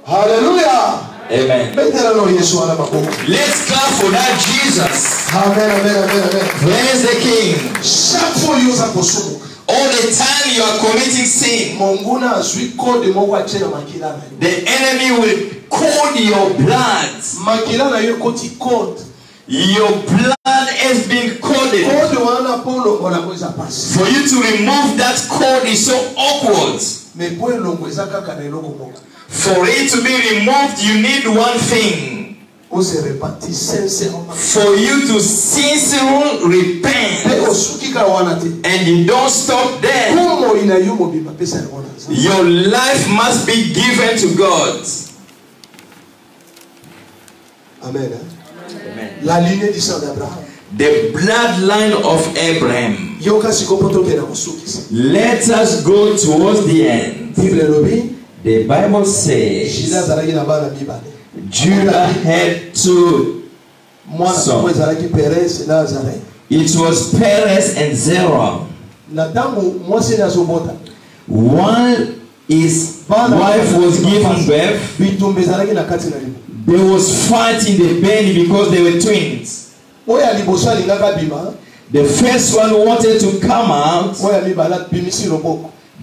Hallelujah. Amen. Let's clap for that Jesus. Amen, amen, amen, amen. Praise the King. All the time you are committing sin, the enemy will code your blood. Your blood has been coded. For you to remove that code is so awkward. For it to be removed, you need one thing. For you to sincerely repent. And you don't stop there. Your life must be given to God. Amen. Amen. La lignée du sang d'Abraham. The bloodline of Abraham. Let us go towards the end. The Bible says Judah had two sons. It was Perez and Zerah. One his wife was giving birth. There was fight in the belly because they were twins. The first one wanted to come out.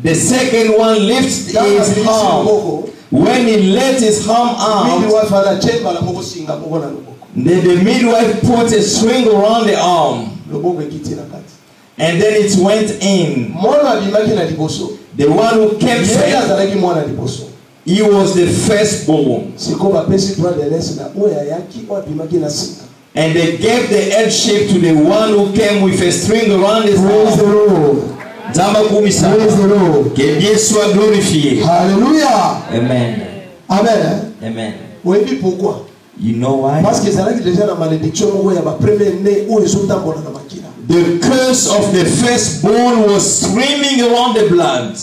The second one lifted his arm. When he left his arm out, the midwife put a string around the arm. And then it went in. The one who kept faith, he was the firstborn. And they gave the headship to the one who came with a string around his arm. Praise the Lord. Que Dieu soit glorifié. Hallelujah. Amen. Amen. Amen. Oui, pourquoi? You know why? Parce que ça déjà la malédiction the curse of the firstborn was streaming around the blood.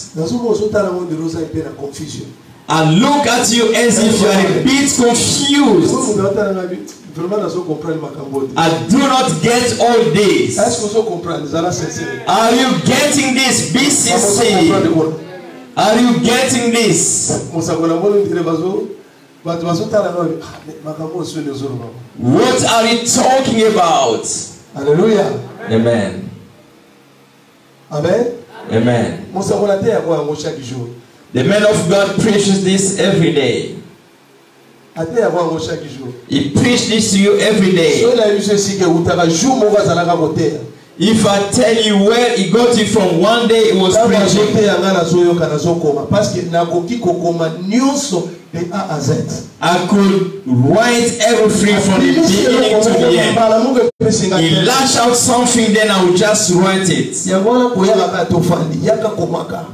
And look at you as if you are a bit confused. I do not get all this. Are you getting this? BCC? Are you getting this? What are you talking about? Hallelujah. Amen. Amen. Amen. The man of God preaches this every day. He preached this to you every day. If I tell you where he got it from, one day it was preaching. I could write everything from the beginning to the end. He lashed out something, then I would just write it.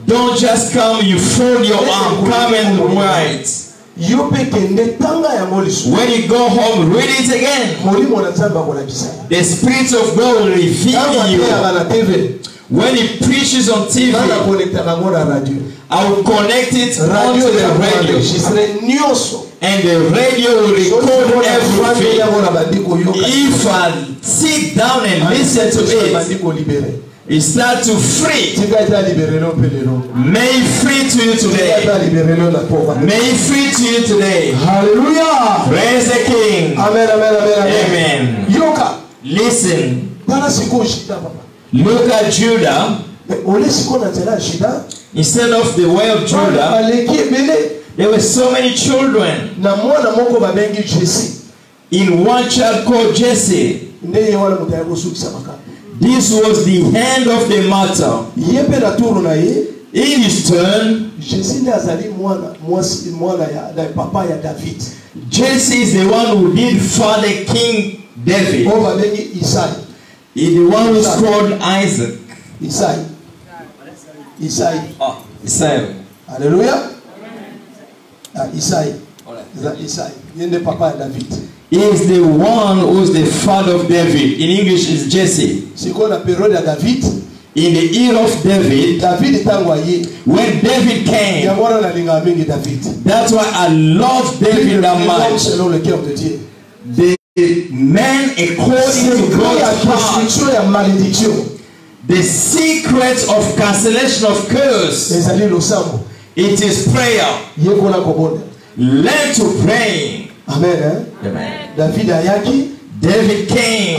Don't just come, you fold your arm, come and write. When you go home, read it again. The Spirit of God will reveal you. When he preaches on TV, I will connect it onto the radio. And the radio will record everything. If I sit down and listen to it, it starts to free. May it free to you today. May it free to you today. Hallelujah. Praise the King. Amen, amen, amen, amen. Listen. Look at Judah. Instead of the way of Judah, there were so many children. In one child called Jesse. This was the end of the matter. In his turn, Jesse is the one who did father King David. He's the one who's called Isaac. Isaiah. Hallelujah. Isaiah. He is the one who is the father of David. In English, is Jesse. In the year of David, when David came, that's why I love David that much. The man according to God's heart. The secret of cancellation of curse, it is prayer. Learn to pray. Amen. Amen. David ayaki. David came.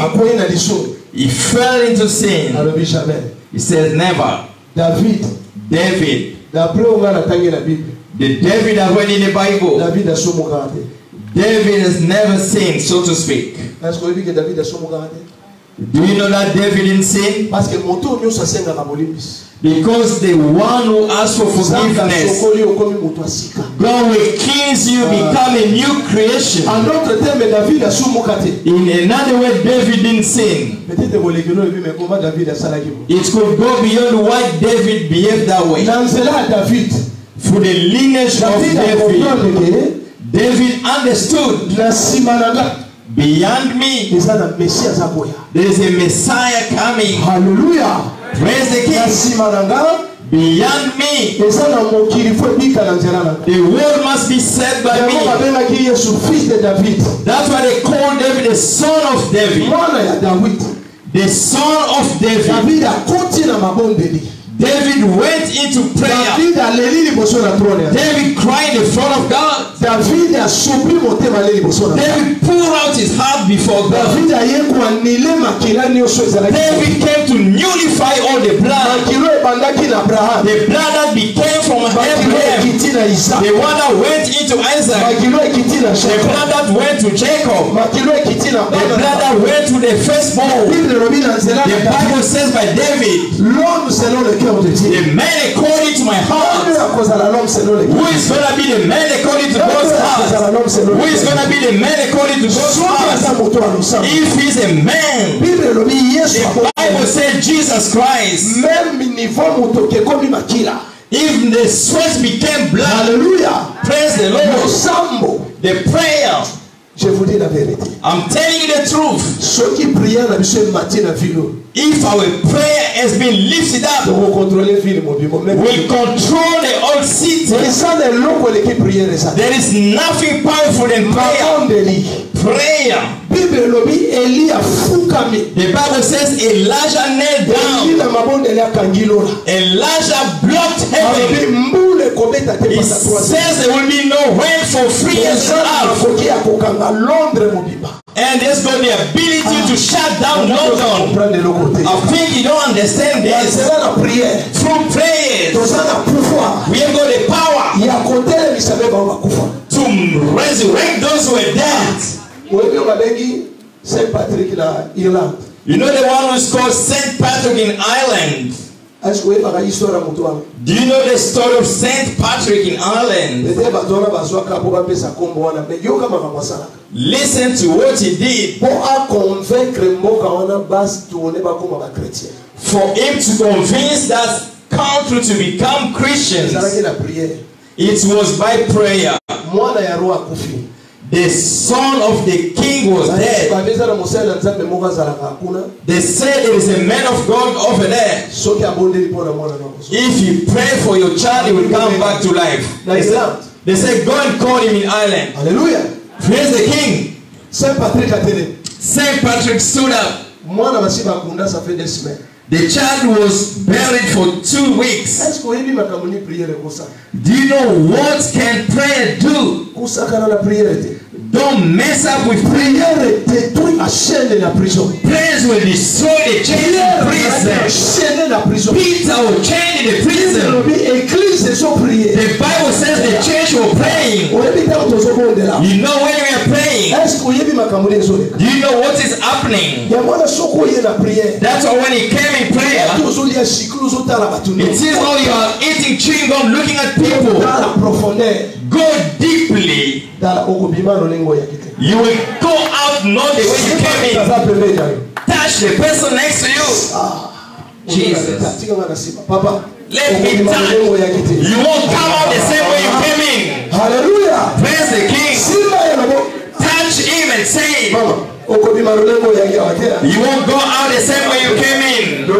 He fell into sin. He says never. David. The David that went in the Bible. David has never sinned, so to speak. Do you know that David didn't sin? Because the one who asks for forgiveness, God will cleanse you, become a new creation. In another way, David didn't sin. It could go beyond why David behaved that way. For the lineage of David understood, beyond me, there is a Messiah coming. Hallelujah. Praise the King. Beyond me, the world must be saved by me. That's why they call David the son of David. The son of David. David went into prayer. David cried in front of God. David poured out his heart before God. David came to nullify all the blood. The blood that became from Abraham. The one that went into Isaac. The blood that went to Jacob. The blood that went to the firstborn. The Bible says by David, the man according to my heart. Who is going to be the man according to God's heart? Who is going to be the man according to God's heart? If he's a man, the Bible said Jesus Christ. If the sweat became blood, hallelujah, praise the Lord. The prayer, je vous dis la vérité. I'm telling you the truth. If our prayer has been lifted up, we'll control the old city. There is nothing powerful than prayer. Prayer. The Bible says Elijah knelt down. Elijah blocked heaven. He says there will be no rain for 3 years and a half. And there's got the ability to shut down London. I think you don't understand this. Through prayers, we have got the power to resurrect those who are dead. You know the one who is called Saint Patrick in Ireland? Do you know the story of Saint Patrick in Ireland? Listen to what he did. For him to convince that country to become Christians, it was by prayer. The son of the king was dead. They said there is a man of God over there. If you pray for your child, he will come back to life. They said, go and call him in Ireland. Hallelujah. Praise the king. Saint Patrick stood up. The child was buried for 2 weeks. Do you know what can prayer do? Don't mess up with prayer. Prayers will destroy the chains in prison. Peter will chain in the prison. The Bible says the church were praying. You know when we are praying, do you know what is happening? That's why when he came in prayer, it seems though you are eating chewing gum, looking at people. Go deeply. You will go out not the way you came in. Touch the person next to you. Jesus. Let me touch. You won't come out the same way you came in. Hallelujah. Praise the King. Touch him and say, you won't go out the same way you came in. The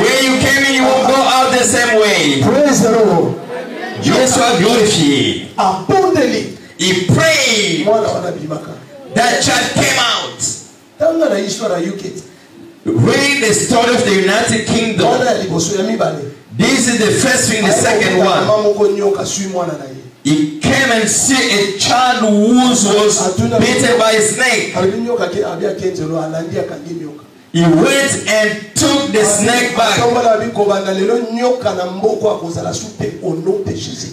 way you came in, you won't go out the same way. Praise the Lord. Yes, you are glorified. He prayed. That child came out. Read the story of the United Kingdom. This is the first thing. The second one, he came policeman see a child who was bitten by a snake. He went and took the snake back.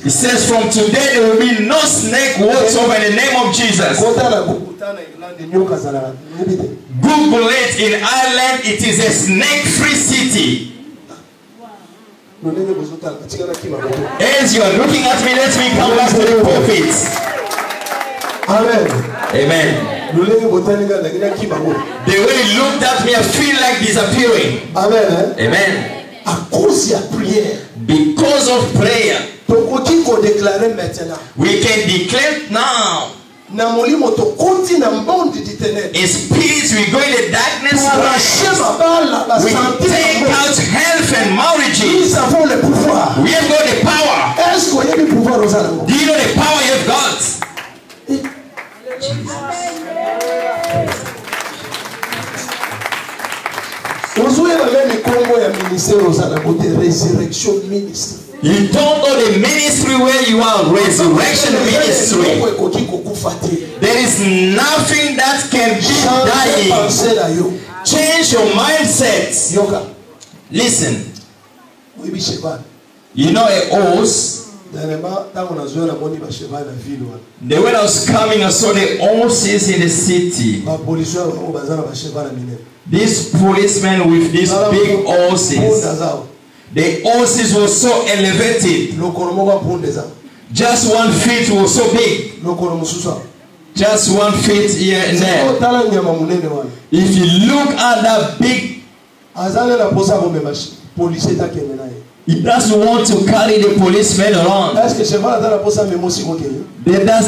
He says, from today there will be no snake whatsoever in the name of Jesus. Google it. In Ireland, it is a snake-free city. As you are looking at me, let me come back to the prophets. Amen. Amen. The way he looked at me, I feel like disappearing. Amen. Amen. Because of prayer, we can declare now. In spirits, we go in the darkness. We take out health and marriages. We have got the power. Do you know the power you have got? You don't know the ministry where you are, resurrection ministry. There is nothing that can keep dying. Change your mindset. Listen. You know a horse. When I was coming, I saw the horses in the city. These policemen with these big horses. The horses were so elevated. Just 1 feet was so big. Just 1 feet here and there. If you look at that big, he doesn't want to carry the policemen around. Does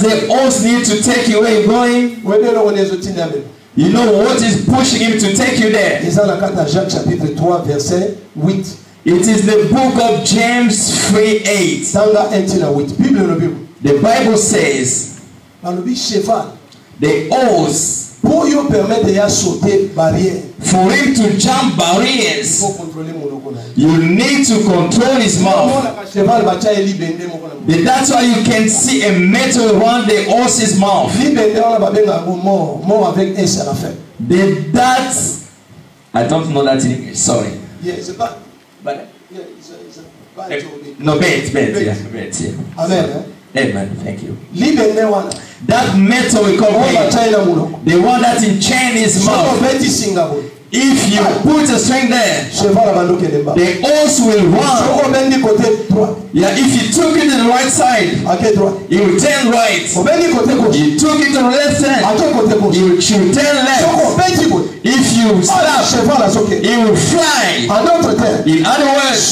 the horse need to take you where you're going? You know what is pushing him to take you there? It is the book of James 3:8. The Bible says the horse, for him to jump barriers, you need to control his mouth. That's why you can see a metal around the horse's mouth. I don't know that in English, sorry. But no, bait, yeah. Amen. Amen. Thank you. That metal we call bait, the one that's in chain his mouth. If you put a string there, the horse will run. Yeah, if you took it to the right side, it will turn right. You took it to the left hand, it will turn left. If you stop, it will fly. In other words,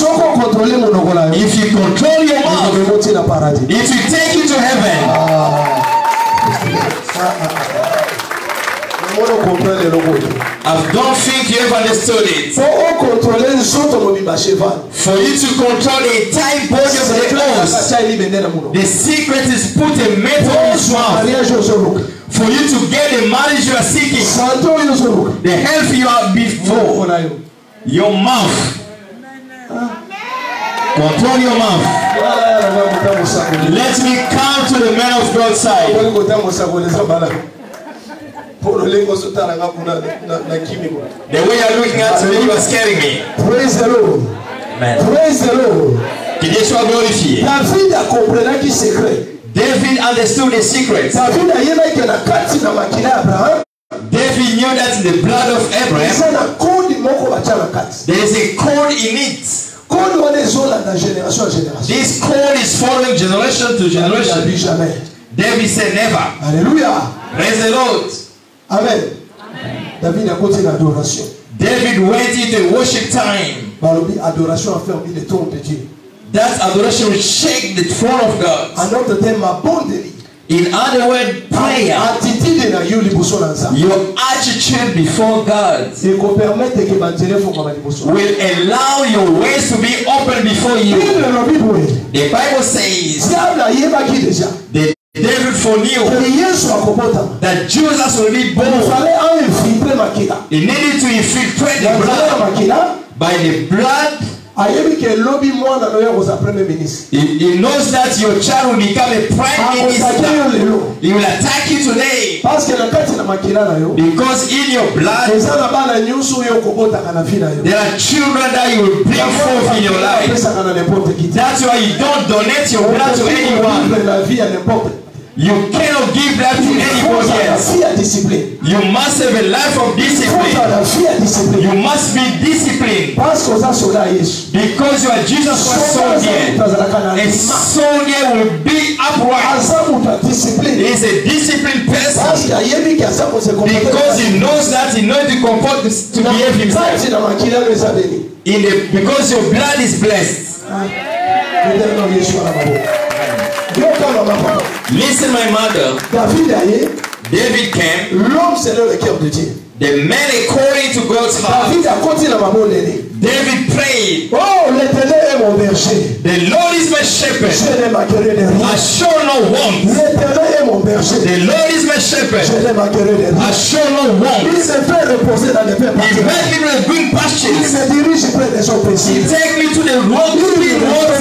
if you control your mouth, it will take you to heaven. I don't think you have understood it. For you to control the entire body of the horse, the secret is put a metal in his mouth. For you to get the marriage you are seeking, the health you are before, your mouth. Control your mouth. Let me come to the man of God's side. The way you're looking at me, you are scaring me. Praise the Lord. Amen. Praise the Lord. Qu'il soit glorifié. David a compris le secret. David understood the secret. David knew that in the blood of Abraham, there is a code in it. This code is following generation to generation. David said never. Hallelujah. Praise the Lord. Amen. David a continué l'adoration. David went into worship time. Adoration a fermé les trônes de Dieu. That adoration will shake the throne of God. In other words, prayer, your attitude before God will allow your ways to be open before you. The Bible says the devil foreknew that Jesus will be born. He needed to infiltrate the blood. By the blood He knows that your child will become a prime minister. He will attack you today. Because in your blood, there are children that you will bring forth in your life. That's why you don't donate your blood to anyone. You cannot give that to anybody else. You must have a life of discipline. You must be disciplined. Because you are Jesus Christ's soldier. A soldier will be upright. He is a disciplined person. Because he knows that he knows to behave himself. Because your blood is blessed. Listen, my mother. David came. The man according to God's heart. David prayed. Oh, l'Éternel est mon berger. The Lord is my shepherd. Je ne manquerai de rien. I shall not want. L'Éternel est mon berger. The Lord is my shepherd. Je ne manquerai de rien. I shall not want. Il se fait reposer dans les paix He made me to green Il pastures. me dirige près des eaux He paisibles. take me to the road to clean water.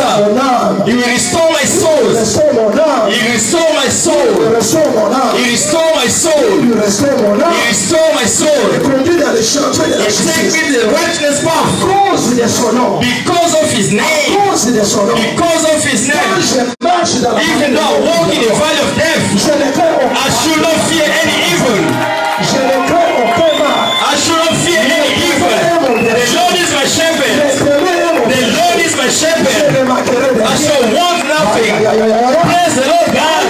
He will restore my soul. Restaure mon âme. He will restore my soul. Restaure mon âme. He restore my soul. Restaure mon âme. He restore my soul. Conduit dans les chantiers de la He take justice. me to the righteous path. Cause de son nom. Because of his name. Cause de son nom. Because of his Quand name. je marche dans la Even though I walk in the valley of death, je ne crains I should not fear any evil. Je ne crains aucun mal. I should not fear any evil. The Lord is my shepherd. The Lord is my shepherd. I shall want nothing. Praise the Lord God.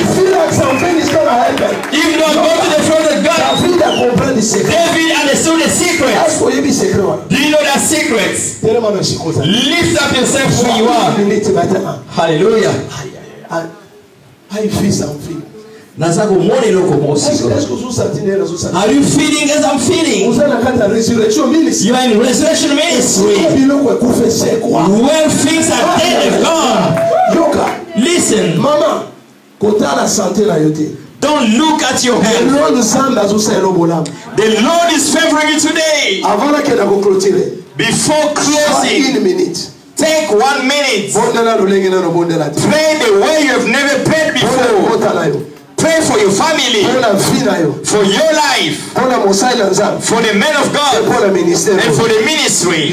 Even though I go to the throne of God, David understood the secret. Do you know that secret? Lift up yourself where you are. Hallelujah. Are you feeling as I'm feeling? You are in resurrection ministry. When things are dead and gone. Listen. Mama, don't look at your head. The Lord is favoring you today. Before closing, take 1 minute. Pray the way you have never prayed before. Pray for your family, for your life, for the men of God, and for the ministry.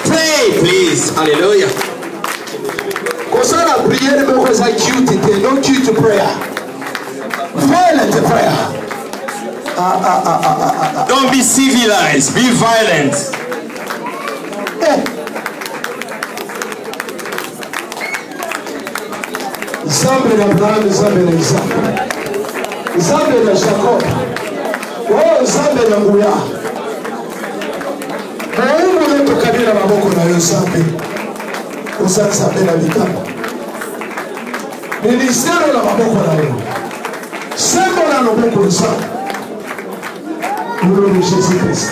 Pray, please. Hallelujah. No cue to prayer. Violent prayer. Don't be civilized, be violent. Zambe na Abraham, Zambe na Isaac, Zambe na Jacob, oh Zambe na Nguya. Mungu letu kabila maboko na yo Zambe. Usa Zambe na Mikamo. Ministero la maboko na yo. Sembo na maboko na Zambe. Nous Jésus-Christ.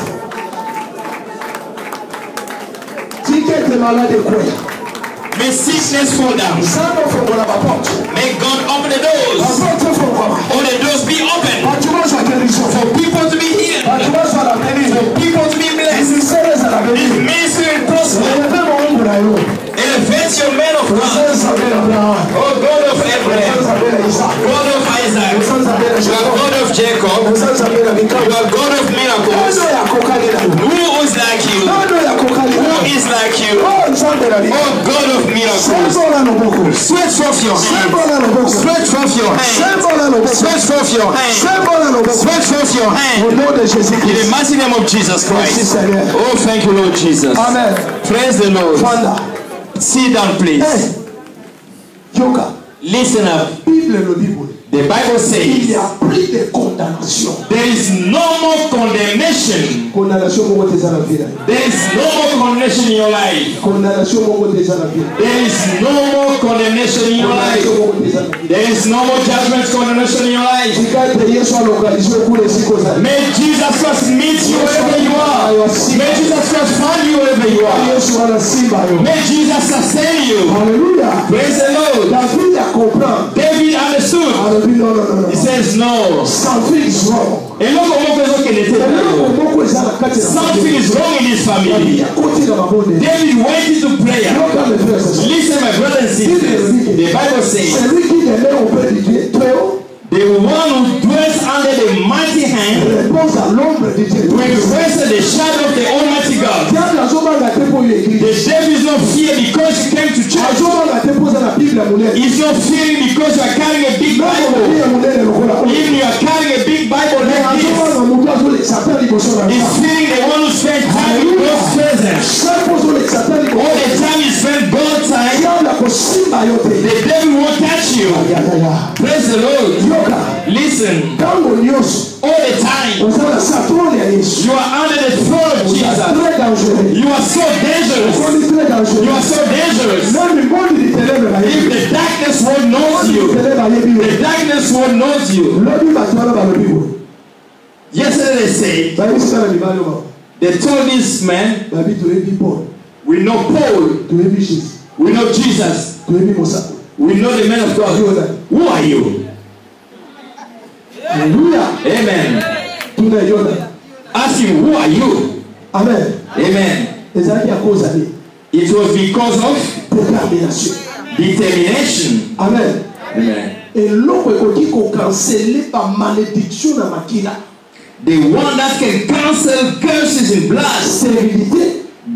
Ticket de malade quoi? May sickness fall down. May God open the doors. Or the doors be open. For people to be healed. For people to be blessed. His ministry will prosper. Elevate your men of God. Oh God of Abraham. God of Isaac. You are God of Jacob. You are God of miracles. Who is like you? Who is like you? Oh God of miracles. Stretch forth your hand. Stretch forth your hand. Stretch forth your hand. Stretch forth your hand. In the mighty name of Jesus Christ. Oh, thank you, Lord Jesus. Amen. Praise the Lord. Sit down, please. Listen up. The Bible says there is no more condemnation. There is no more condemnation in your life. There is no more condemnation in your life. There is no more judgment, condemnation in your life. May Jesus Christ meet you wherever you are. May Jesus Christ find you wherever you are. May Jesus sustain you. Hallelujah. Praise the Lord. David understood. No. He says no. Something is wrong. Et non, comment faisons qu'il était Something is wrong in his family. David went into prayer. Listen, my brothers and sisters. The Bible says, the one who dwells under the mighty hand will rest in the shadow of the Almighty God. The devil is not fear because you came to church. He's not fearing because you are carrying a big Bible. If you are carrying a big Bible like this, he's fearing the one who spends time in God's presence. All the time you spend God's time, the devil won't touch you. Praise the Lord. Listen, all the time you are under the throne of Jesus. You are so dangerous. You are so dangerous. If the darkness world knows you, the darkness world knows you. Yesterday they said, they told this man, we know Paul, we know Jesus, we know the man of God. Who are you? Hallelujah. Amen. Ask him, who are you? Amen. Amen. It was because of determination. Amen. Amen. The one that can cancel curses in blood,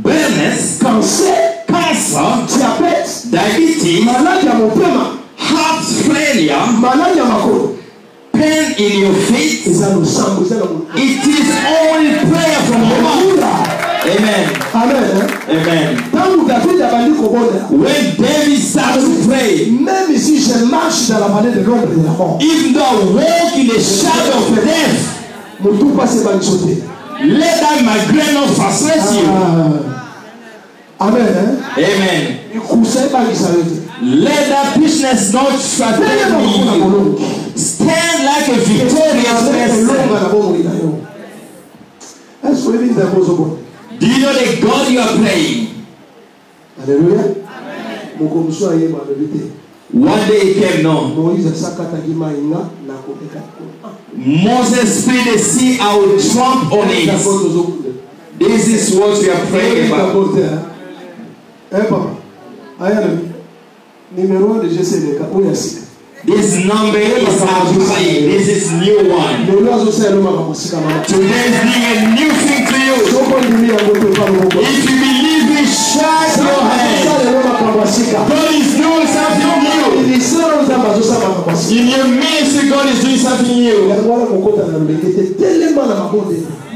barrenness, cancer, diabetes, heart failure, pain in your feet. It is only prayer from God. Amen. Amen. Amen. When David started to pray, even though I walk in the shadow of death, let that migraine not frustrate you. Amen. Amen. Let that business not frustrate me. Stand like a victorious person. Do you know the God you are praying? Hallelujah. One day he came no. Moses split the sea, I will trump on it. This is what we are praying about. This number is outlying. This is new one. Today is being a new thing to you. If you believe me, shake your hand. God is doing something new. In your ministry, God is doing something new.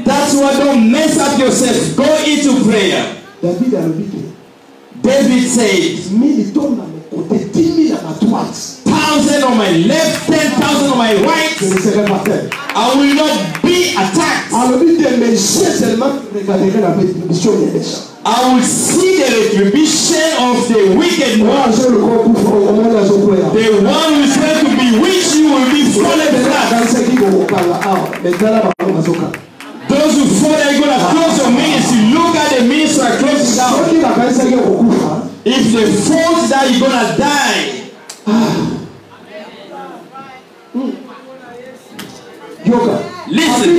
That's why don't mess up yourself. Go into prayer. David said, 1,000 on my left, 10,000 on my right. I will not be attacked. I will see the retribution of the wicked one. The one who is going to bewitch you will be fallen flat. Those who fall are going to close your ministry. Look at the ministry are closing down. If they fall that you're going to die. Listen.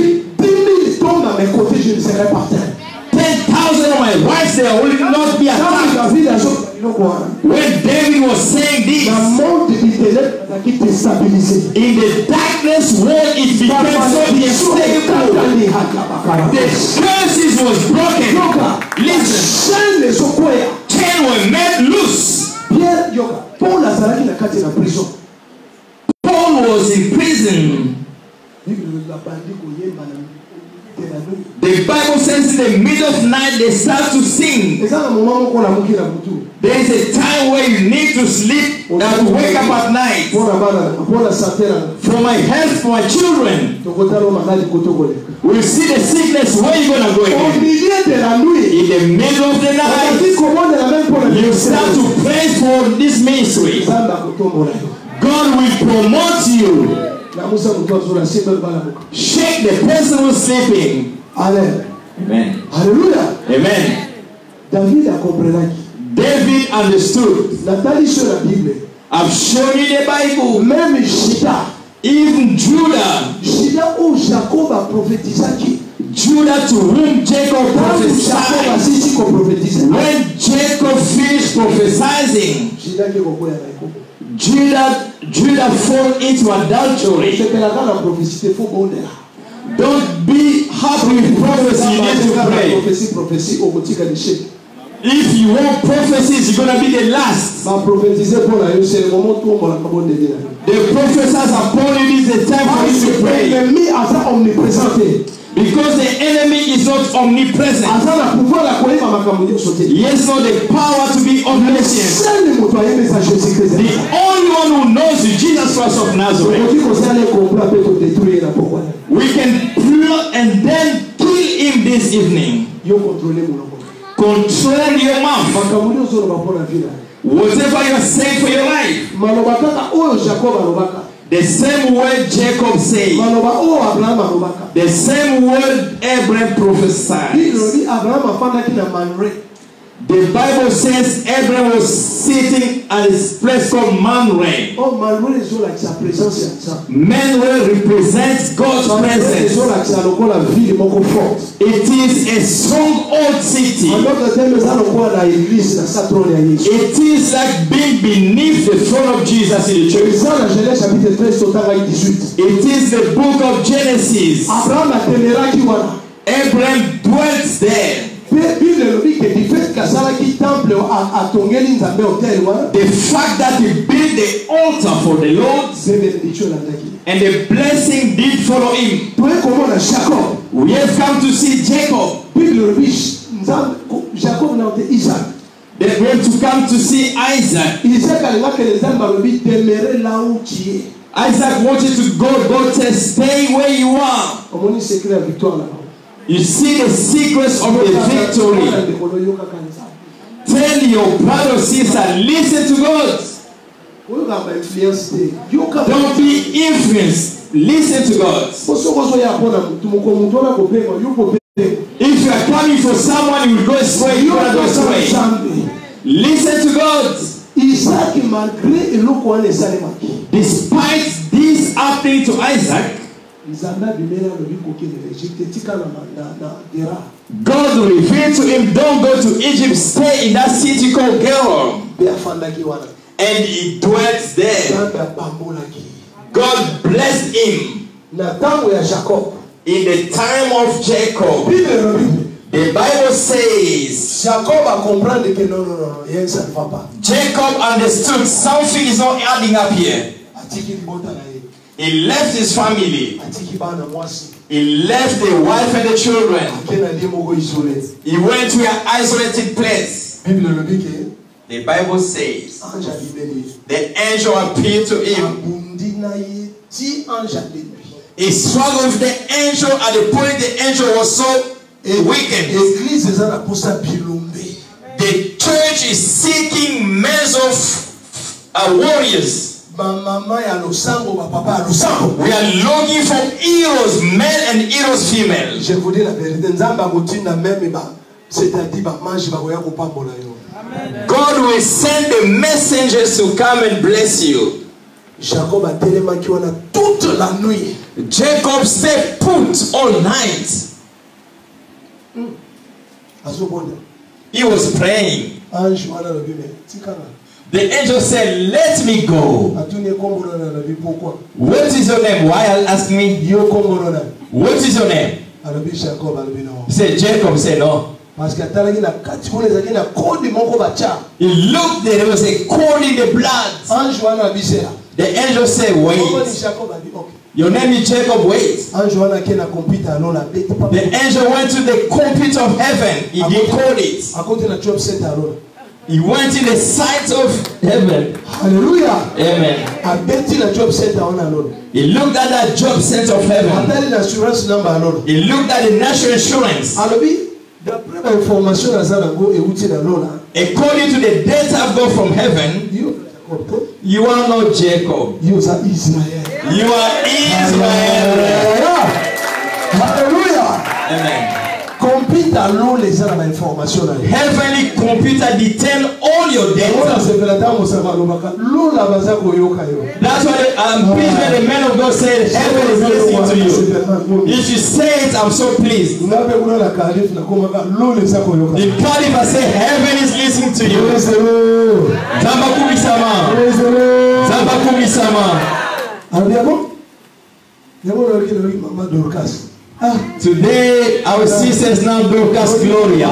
10,000 of my wives there will not be attacked. When David was saying this, in the darkness world it became so unstable. The curses was broken. Listen, chains were made loose. Paul was in prison. The Bible says in the middle of night they start to sing. There is a time where you need to sleep and to wake up at night. For my health, for my children. We'll see the sickness where you're going to go again. In the middle of the night, you start to pray for this ministry. God will promote you. Shake the person who's sleeping. Amen. Amen. Hallelujah. Amen. David understood. I've shown you the Bible. Even Judah. Judah to whom Jacob prophesied. When Jacob finished prophesying, Judah fell into adultery. Don't be happy with prophecy, you need to pray. If you want prophecies, you're going to be the last. The prophesies upon you, is the time for you to pray. Because the enemy is not omnipresent. He has not the power to be omniscient. The only one who knows you, Jesus Christ of Nazareth. We can plot and then kill him this evening. Control your mouth. Whatever you are saying for your life. The same word Jacob said. The same word Abraham prophesied. The Bible says Abraham was sitting at his place called Mamre. Mamre represents God's presence. It is a strong old city. It is like being beneath the throne of Jesus in the church. It is the book of Genesis. Abraham dwelt there. The fact that he built the altar for the Lord and the blessing did follow him. We have come to see Jacob. Then we have to come to see Isaac. Isaac wanted to go. God said, stay where you are. You see the secrets of the victory. Tell your brother or sister, listen to God. Don't be influenced. Listen to God. If you are coming for someone, you will go astray. You will go astray. Listen to God. Despite this happening to Isaac, God revealed to him, don't go to Egypt, stay in that city called Gerar. And he dwelt there. God blessed him. In the time of Jacob, the Bible says Jacob understood something is not adding up here. He left his family. He left the wife and the children. He went to an isolated place. The Bible says the angel appeared to him. He struggled with the angel at the point the angel was so wicked. The church is seeking men of warriors. We are looking for heroes, men and heroes, female. God will send the messengers to come and bless you. Jacob stayed put all night. He was praying. The angel said, let me go. What is your name? Why are you asking me? What is your name? He said, Jacob. He said, no. He looked, there was a code in the blood. The angel said, wait. Your name is Jacob, wait. The angel went to the computer of heaven. He decoded it. He went in the sight of heaven. Hallelujah. Amen. He looked at that job center of heaven. He looked at the national insurance. According to the data of God from heaven, you are not Jacob. You are Israel. You are Israel. Hallelujah. Amen. Heavenly computer detain all your data. That's why the man of God said, heaven is listening to you. If you say it, I'm so pleased. The Caliph said, heaven is listening to you. Today, our sisters now Dorcas Gloria.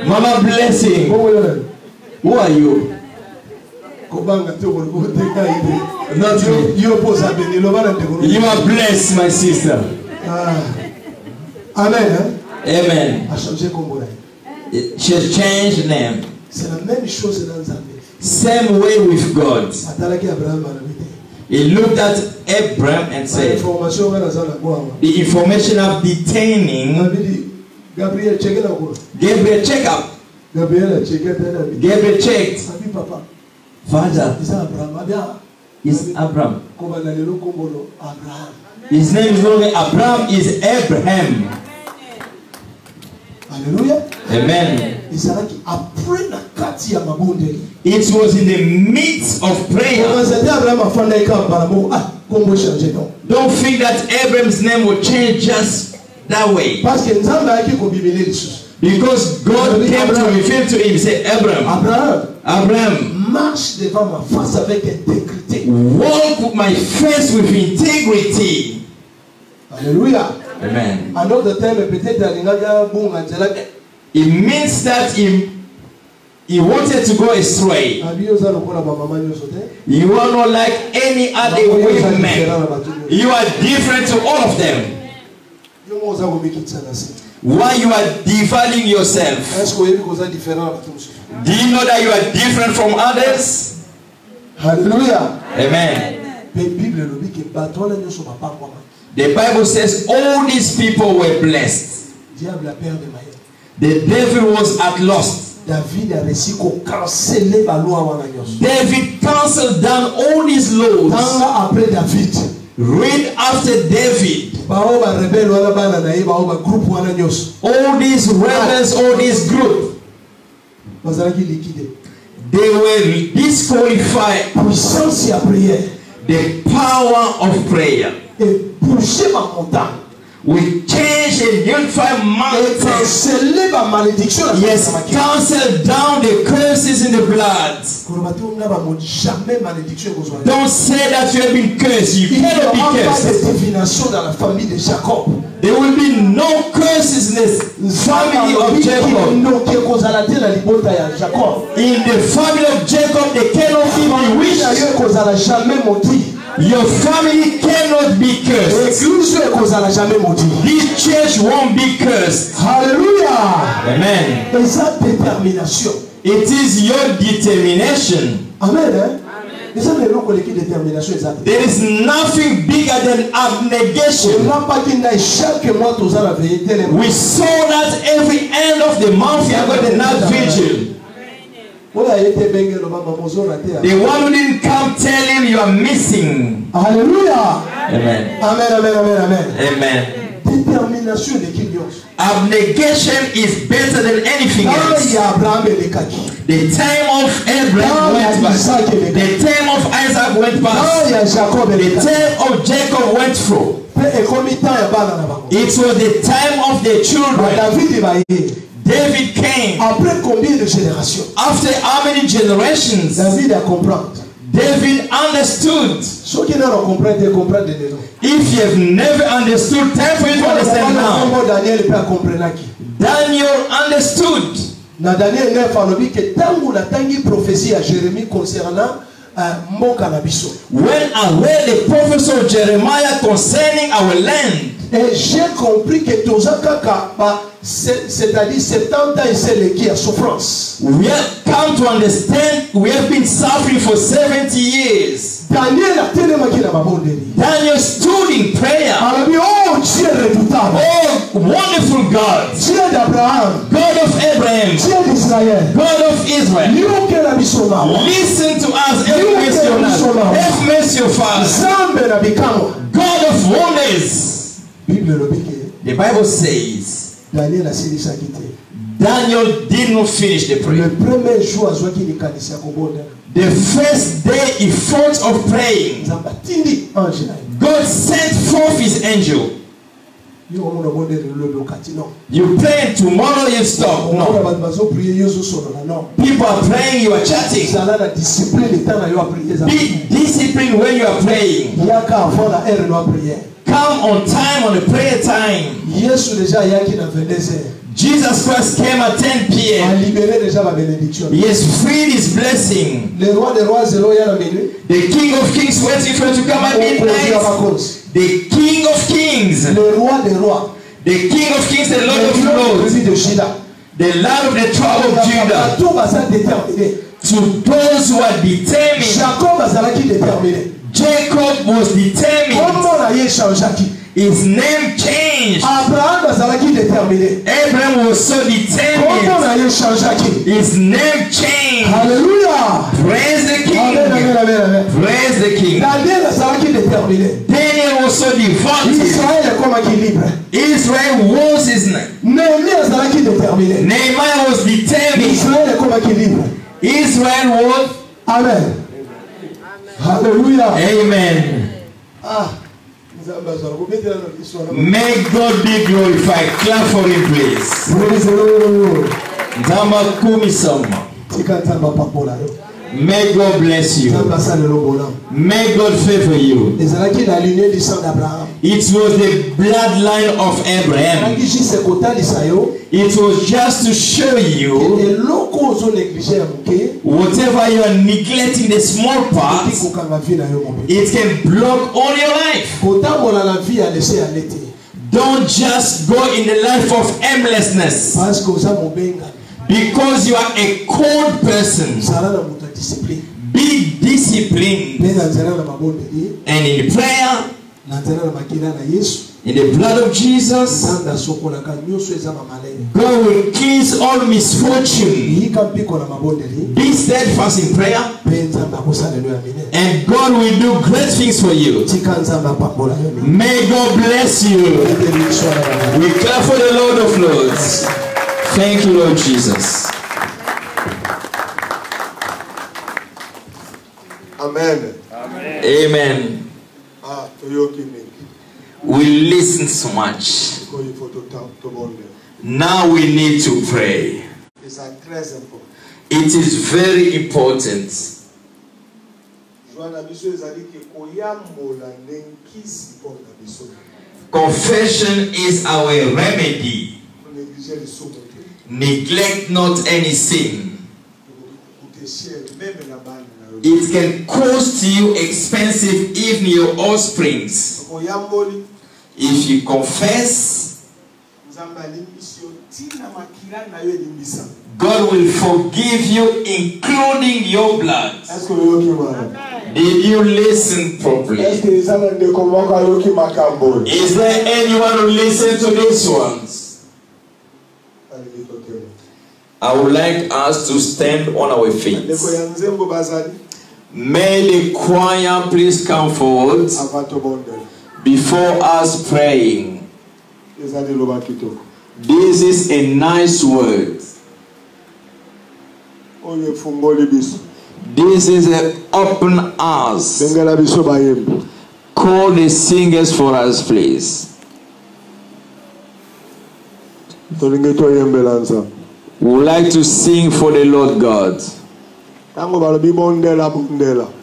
Mama Blessing. Who are you? Not you. You are blessed, my sister. Amen. Amen. She has changed name. Same way with God. He looked at Abraham and said, the information of detaining. Gabriel checked up. Gabriel checked. Father, is Abraham. His name is not Abraham, is Abraham. Hallelujah. Amen. It was in the midst of prayer. Don't think that Abraham's name will change just that way. Because God came to reveal to him, say, Abraham, walk with my face with integrity. Hallelujah. Amen. Another time, it means that he wanted to go astray. You are not like any other women. You are different to all of them. Why you are devaluing yourself? Do you know that you are different from others? Hallelujah. Amen. The Bible says all these people were blessed. The devil was at loss. David cancelled down all these laws. Read after David. All these rebels, all these groups, they were disqualified. The power of prayer. We change and unify mountains. Yes, cancel down the curses in the blood. Don't say that you have been cursed. You cannot be cursed. There will be no curses in the family of Jacob. In the family of Jacob, they cannot be bewitched. Your family cannot be cursed. This church won't be cursed. Hallelujah. Amen. It is your determination. Amen. There is nothing bigger than abnegation. We saw that every end of the month we are going to night vigil. The one who didn't come tell him you are missing. Hallelujah. Amen. Amen, amen, amen, amen. Amen. Abnegation is better than anything else. The time of Abraham went past. The time of Isaac went past. The time of Jacob went through. It was the time of the children. David came. After how many generations? David understood. If you have never understood, time for you to understand now. Daniel understood. Dans Daniel 9, on dit que tangu na tangi prophétie à Jérémie concernant mboka na biso. When I read the prophecy of Jeremiah concerning our land, et j'ai compris que tozakaka c'est-à-dire 70 ans et c'est le qui a souffrance. We have come to understand we have been suffering for 70 years. Daniel stood in prayer. Oh Dieu redoutable. Oh wonderful God. Dieu d'Abraham. God of Abraham. Dieu d'Israël. God of Israel. Listen to us. Have mercy on us. Have mercy on us. God of wonders. The Bible says Daniel a signé sa quitté. Daniel did not finish the prayer. Le premier jour à joie qu'il est à the first day he thought of praying, God sent forth his angel. You pray tomorrow, you stop. No. People are praying, you are chatting. Be disciplined when you are praying. Come on time on the prayer time. Jesus Christ came at 10 p.m. He has freed his blessing. The King of Kings waiting for him to come at midnight. The King of Kings. The King of Kings, the Lord of Lords. The Lord of the tribe of Judah. To those who are determined. Jacob was determined. His name changed. Abraham was so determined. His name changed. Hallelujah. Praise the King. Praise the King. Daniel was so devoted. Israel was his name. Nehemiah was determined. Israel was. Amen. Hallelujah. Amen. May God be glorified. Clap for him, please. May God bless you. May God favor you. It was the bloodline of Abraham. It was just to show you whatever you are neglecting, the small parts, it can block all your life. Don't just go in the life of aimlessness. Because you are a cold person. Be disciplined. And in prayer, in the blood of Jesus, God will cleanse all misfortune. Be steadfast in prayer, and God will do great things for you. May God bless you. We clap for the Lord of Lords. Thank you, Lord Jesus. Amen. Amen. Amen. We listen so much. Now we need to pray. It is very important. Confession is our remedy. Neglect not any sin. It can cost you expensive even your offsprings. If you confess, God will forgive you, including your blood. Did you listen properly? Is there anyone who listens to these ones? I would like us to stand on our feet. May the choir please come forward before us praying. This is a nice word. This is an open house. Call the singers for us, please. We would like to sing for the Lord God.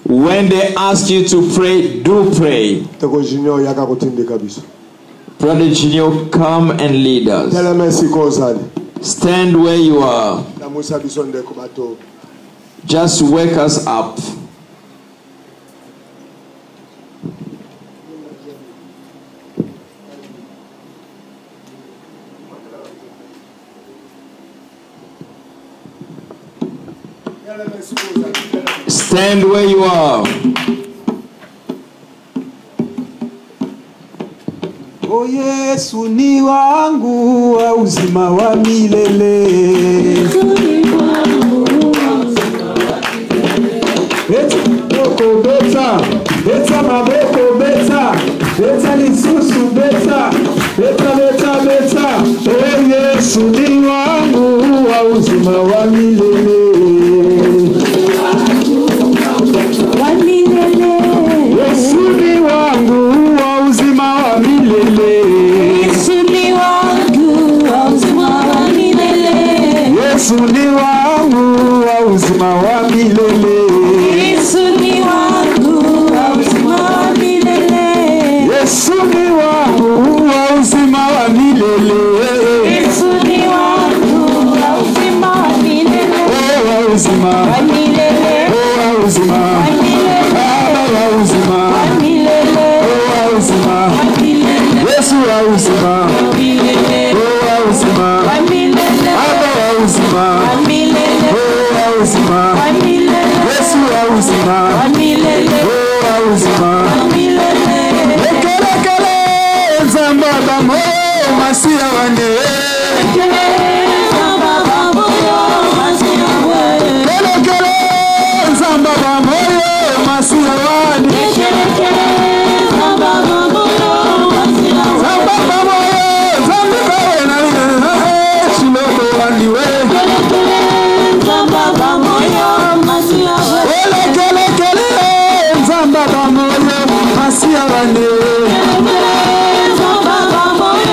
When they ask you to pray, do pray. Brother Junior, come and lead us. Stand where you are. Just wake us up. Stand where you are. O Yesu ni wangu wa uzima wa milele. Beta beta, beta maboko beta, beta lisusu beta, beta beta beta. Oh Yesu ni wangu wa uzima wa milele. Yesu ni wangu wa uzima wa milele. Yesu ni wangu wa uzima wa milele. Yesu ni wangu wa uzima wa milele. Yesu ni wangu wa uzima wa milele. Yesu ni wangu wa uzima wa milele. Yesu ni wangu wa uzima wa milele. Wa uzima Wa milele. wa uzima Wa milele. Baba wa uzima Wa milele. wa uzima Wa milele. Yesu wa uzima Wa milele. wa uzima Wa milele. Baba wa uzima Wa milele. wa uzima Wa milele. Yesu wa uzima Wa milele. wa uzima Wa milele. Ekelekele nzamba bamo masia wane. Kelekele nzamba bamo masia wane. Nzamba bamo zambi kawe na shiloko waniwe. Kelekele nzamba bamo masia wane. Kelekele nzamba bamo masia wane. Nzamba bamo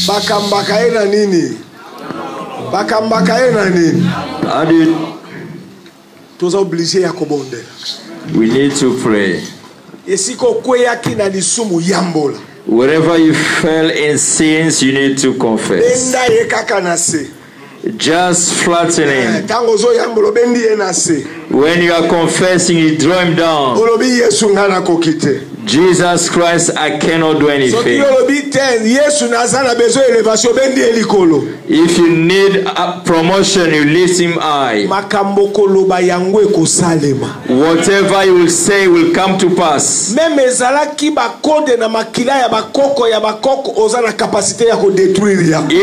Bakambakaena nini? Bakambakaena nini? Toza obligé ya kobondela. We need to pray. Esiko kweyaki na lisumu yambola. Wherever you fell in sins, you need to confess. Benda ye kaka na se. Just flatten him. Tango zo yambolo bendi ye na se. When you are confessing, you draw him down. Olobi Yesu ngana kokite. Jesus Christ, I cannot do anything. If you need a promotion, you lift him high. Whatever you will say will come to pass. Even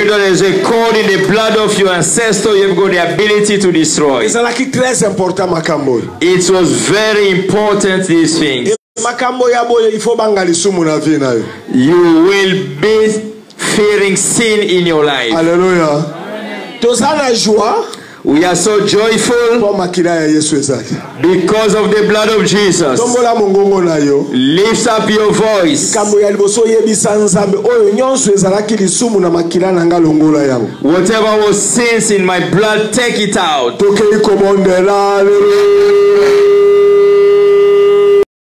though there's a code in the blood of your ancestor, you've got the ability to destroy. It was very important, these things. You will be fearing sin in your life. Hallelujah. We are so joyful because of the blood of Jesus. Lift up your voice. Whatever was sins in my blood, take it out.